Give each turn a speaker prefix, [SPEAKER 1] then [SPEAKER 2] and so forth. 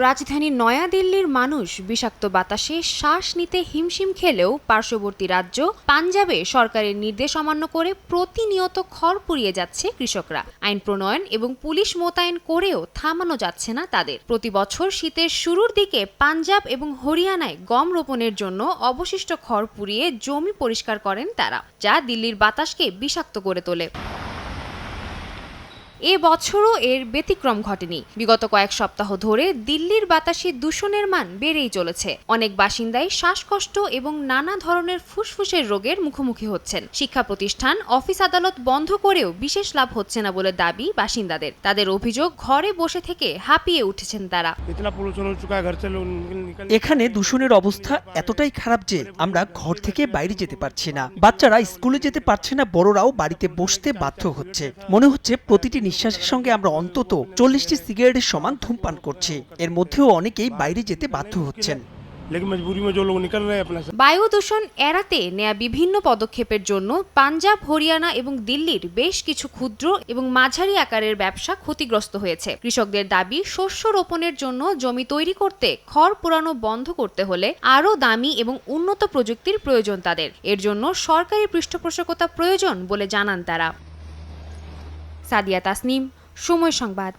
[SPEAKER 1] রাজধানী নয়াদিল্লির মানুষ বিষাক্ত বাতাসে শ্বাস নিতে হিমশিম খেলেও পার্শ্ববর্তী রাজ্য পাঞ্জাবে সরকারের নির্দেশ অমান্য করে প্রতিনিয়ত খড় পুড়িয়ে যাচ্ছে কৃষকরা। আইন প্রণয়ন এবং পুলিশ মোতায়েন করেও থামানো যাচ্ছে না তাদের। প্রতি বছর শীতের শুরুর দিকে পাঞ্জাব এবং হরিয়ানায় গম রোপণের জন্য অবশিষ্ট খড় পুড়িয়ে জমি পরিষ্কার করেন তারা, যা দিল্লির বাতাসকে বিষাক্ত করে তোলে। এ বছরও এর ব্যতিক্রম ঘটেনি। বিগত কয়েক সপ্তাহ ধরে দিল্লির বাতাসে দূষণের মান বেড়েই চলেছে। অনেক বাসিন্দাই শ্বাসকষ্ট এবং নানা ধরনের ফুসফুসের রোগের মুখোমুখি হচ্ছেন। শিক্ষা প্রতিষ্ঠান, অফিস আদালত বন্ধ করেও বিশেষ লাভ হচ্ছে না বলে দাবি বাসিন্দাদের। তাদের অভিযোগ, ঘরে বসে থেকে হাঁপিয়ে উঠেছেন তারা।
[SPEAKER 2] এখানে দূষণের অবস্থা এতটাই খারাপ যে আমরা ঘর থেকে বাইরে যেতে পারছি না। বাচ্চারা স্কুলে যেতে পারছে না, বড়রাও বাড়িতে বসতে বাধ্য হচ্ছে। মনে হচ্ছে প্রতিটি নিঃশ্বাসের সঙ্গে আমরা অন্তত 40টি সিগারেটের সমান ধূমপান করছি। এর মধ্যেও অনেকেই বাইরে যেতে বাধ্য হচ্ছেন।
[SPEAKER 1] বায়ু দূষণ এড়াতে নেয়া বিভিন্ন পদক্ষেপের জন্য পাঞ্জাব, হরিয়ানা এবং দিল্লির বেশ কিছু ক্ষুদ্র এবং মাঝারি আকারের ব্যবসা ক্ষতিগ্রস্ত হয়েছে। কৃষকদের দাবি, শস্য রোপণের জন্য জমি তৈরি করতে খড় পোড়ানো বন্ধ করতে হলে আরও দামি এবং উন্নত প্রযুক্তির প্রয়োজন তাদের। এর জন্য সরকারি পৃষ্ঠপোষকতা প্রয়োজন বলে জানান তারা। সাদিয়া তাসনিম, সময় সংবাদ।